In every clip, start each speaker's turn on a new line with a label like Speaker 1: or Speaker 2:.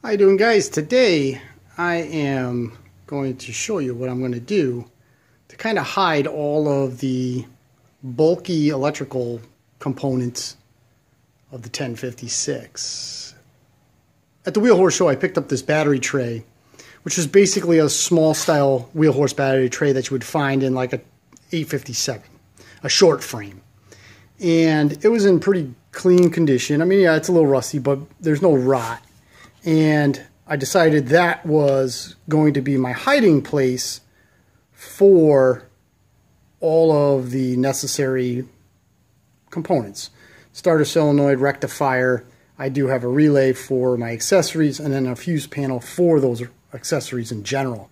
Speaker 1: How you doing, guys? Today I am going to show you what I'm going to do to kind of hide all of the bulky electrical components of the 1056. At the Wheel Horse show I picked up this battery tray, which is basically a small style Wheel Horse battery tray that you would find in like a 857, a short frame. And it was in pretty clean condition. I mean, yeah, it's a little rusty, but there's no rot. And I decided that was going to be my hiding place for all of the necessary components. Starter solenoid, rectifier. I do have a relay for my accessories, and then a fuse panel for those accessories in general.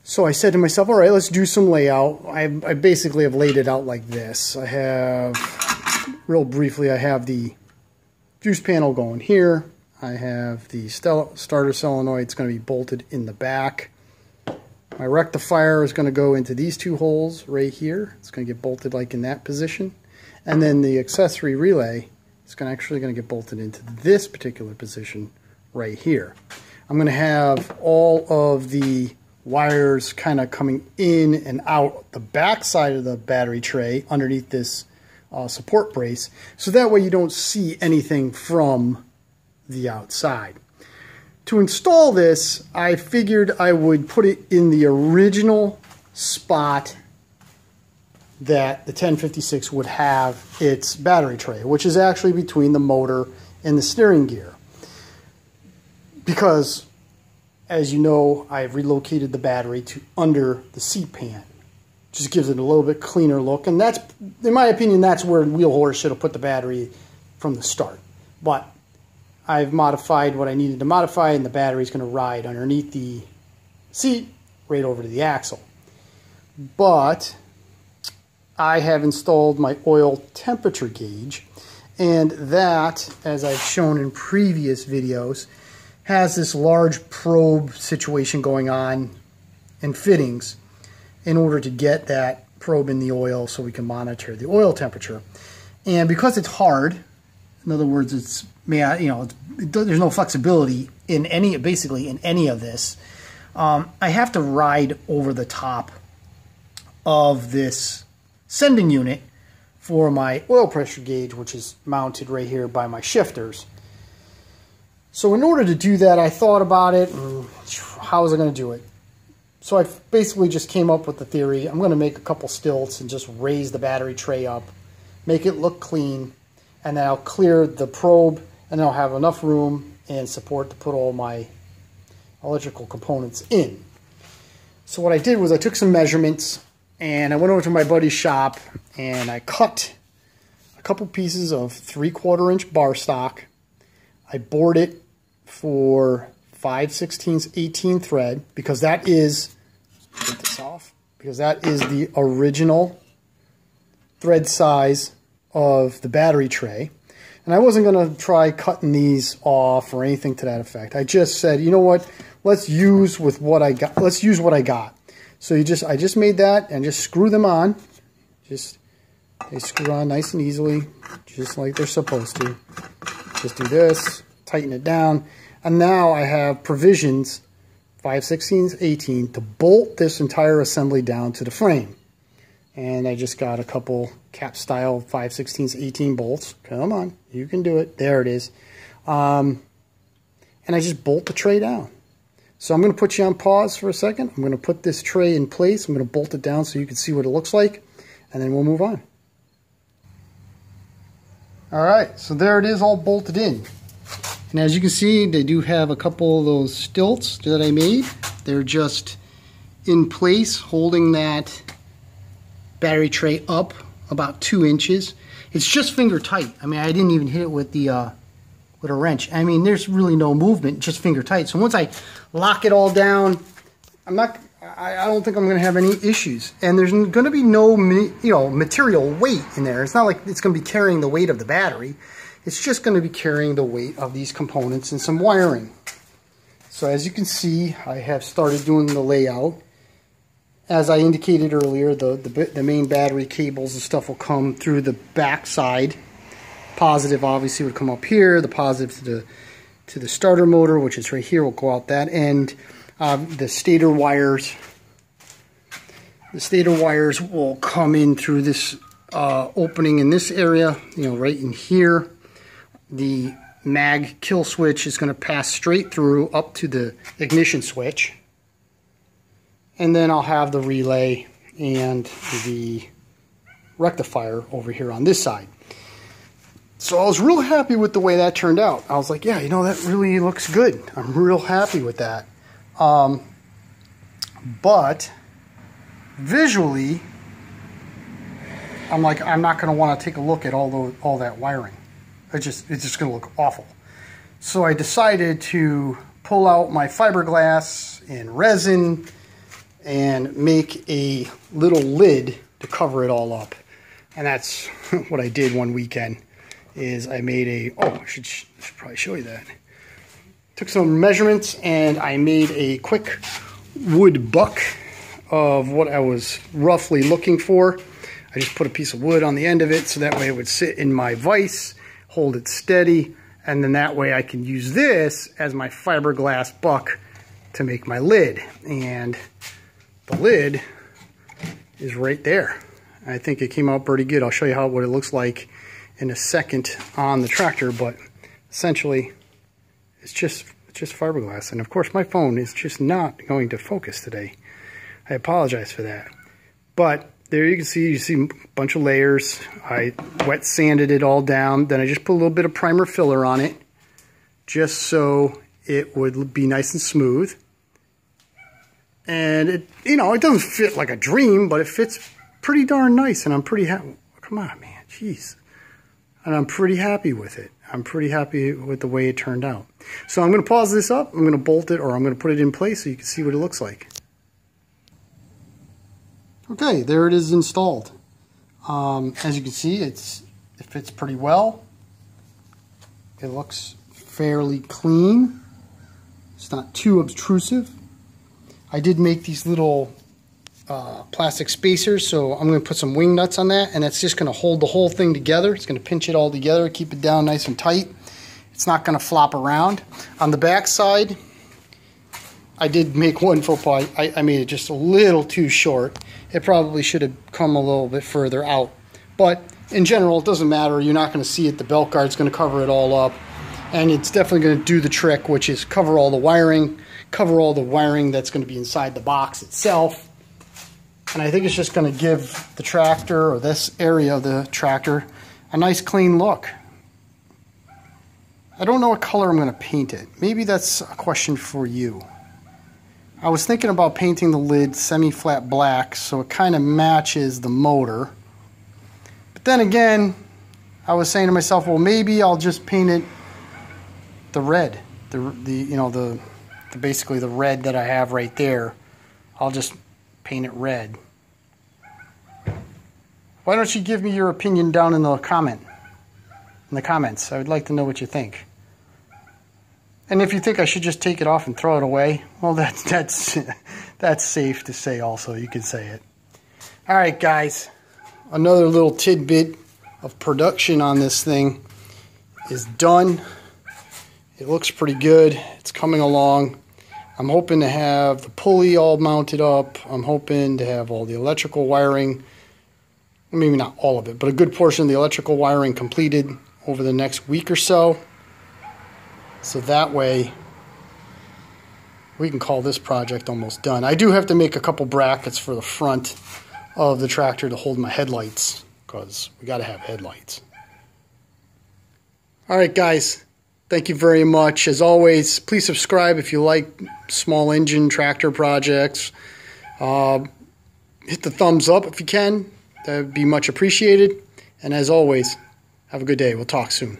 Speaker 1: So I said to myself, all right, let's do some layout. I basically have laid it out like this. I have, real briefly, I have the fuse panel going here. I have the starter solenoid. It's going to be bolted in the back. My rectifier is going to go into these two holes right here. It's going to get bolted like in that position. And then the accessory relay is actually going to get bolted into this particular position right here. I'm going to have all of the wires kind of coming in and out the back side of the battery tray underneath this support brace, so that way you don't see anything from the outside. To install this, I figured I would put it in the original spot that the 1056 would have its battery tray, which is actually between the motor and the steering gear. Because, as you know, I've relocated the battery to under the seat pan. Just gives it a little bit cleaner look, and that's, in my opinion, that's where Wheel Horse should have put the battery from the start. But I've modified what I needed to modify, and the battery's going to ride underneath the seat right over to the axle. But I have installed my oil temperature gauge, and that, as I've shown in previous videos, has this large probe situation going on in fittings in order to get that probe in the oil so we can monitor the oil temperature. And because it's hard, in other words, it's, there's no flexibility in basically in any of this, I have to ride over the top of this sending unit for my oil pressure gauge, which is mounted right here by my shifters. So in order to do that, I thought about it, and how was I going to do it? So I basically just came up with the theory. I'm going to make a couple stilts and just raise the battery tray up, make it look clean, and then I'll clear the probe, and I'll have enough room and support to put all my electrical components in. So what I did was I took some measurements, and I went over to my buddy's shop, and I cut a couple pieces of 3/4 inch bar stock. I bored it for 5/16 18 thread, because that is, get this off, because that is the original thread size of the battery tray. And I wasn't going to try cutting these off or anything to that effect. I just said, you know what, let's use what I got. Let's use what I got. So I just made that and just screw them on. They screw on nice and easily, just like they're supposed to. Just do this, tighten it down, and now I have provisions 5/16 18 to bolt this entire assembly down to the frame. And I just got a couple cap style 5/16 18 bolts. Come on, you can do it. There it is. And I just bolt the tray down. So I'm going to put you on pause for a second. I'm going to put this tray in place. I'm going to bolt it down so you can see what it looks like, and then we'll move on. All right, so there it is, all bolted in. And as you can see, they do have a couple of those stilts that I made. They're just in place, holding that battery tray up about 2 inches. It's just finger tight. I mean, I didn't even hit it with a wrench. I mean, there's really no movement, just finger tight. So once I lock it all down, I don't think I'm going to have any issues. And there's going to be no, material weight in there. It's not like it's going to be carrying the weight of the battery. It's just going to be carrying the weight of these components and some wiring. So as you can see, I have started doing the layout. As I indicated earlier, the main battery cables and stuff will come through the back side. Positive obviously would come up here. The positive to the to the starter motor, which is right here, will go out that end. The stator wires will come in through this opening in this area, right in here. The mag kill switch is going to pass straight through up to the ignition switch. And then I'll have the relay and the rectifier over here on this side. So I was real happy with the way that turned out. I was like, yeah, that really looks good. I'm real happy with that. But visually, I'm like, I'm not going to want to take a look at all that wiring. It's just going to look awful. So I decided to pull out my fiberglass and resin and make a little lid to cover it all up. And that's what I did one weekend. Is I made I should probably show you that. Took some measurements and I made a quick wood buck of what I was roughly looking for. I just put a piece of wood on the end of it so that way it would sit in my vise, hold it steady, and then that way I can use this as my fiberglass buck to make my lid. And the lid is right there. I think it came out pretty good. I'll show you what it looks like in a second on the tractor, but essentially it's just fiberglass. And of course my phone is just not going to focus today. I apologize for that. But there you see a bunch of layers. I wet sanded it all down. Then I just put a little bit of primer filler on it just so it would be nice and smooth. And it doesn't fit like a dream, but it fits pretty darn nice, and I'm pretty happy. Come on, man, jeez. And I'm pretty happy with it. I'm pretty happy with the way it turned out. So I'm going to pause this up. I'm going to bolt it, or I'm going to put it in place so you can see what it looks like. Okay, there it is installed. As you can see, it fits pretty well. It looks fairly clean. It's not too obtrusive. I did make these little plastic spacers, so I'm going to put some wing nuts on that, and that's just going to hold the whole thing together. It's going to pinch it all together, keep it down nice and tight. It's not going to flop around. On the back side, I did make one faux pas. I made it just a little too short. It probably should have come a little bit further out. But in general, it doesn't matter. You're not going to see it. The belt guard's going to cover it all up. And it's definitely going to do the trick, which is cover all the wiring that's going to be inside the box itself. And I think it's just going to give the tractor, or this area of the tractor, a nice clean look. I don't know what color I'm going to paint it. Maybe that's a question for you. I was thinking about painting the lid semi-flat black so it kind of matches the motor. But then again, I was saying to myself, well, maybe I'll just paint it the red. Basically the red that I have right there. I'll just paint it red. Why don't you give me your opinion down in the comments? I would like to know what you think. And if you think I should just take it off and throw it away, well, that's safe to say also. You can say it. All right, guys. Another little tidbit of production on this thing is done. It looks pretty good. It's coming along. I'm hoping to have the pulley all mounted up. I'm hoping to have all the electrical wiring, maybe not all of it, but a good portion of the electrical wiring completed over the next week or so. So that way we can call this project almost done. I do have to make a couple brackets for the front of the tractor to hold my headlights, because we got to have headlights. All right, guys. Thank you very much. As always, please subscribe if you like small engine tractor projects. Hit the thumbs up if you can. That would be much appreciated. And as always, have a good day. We'll talk soon.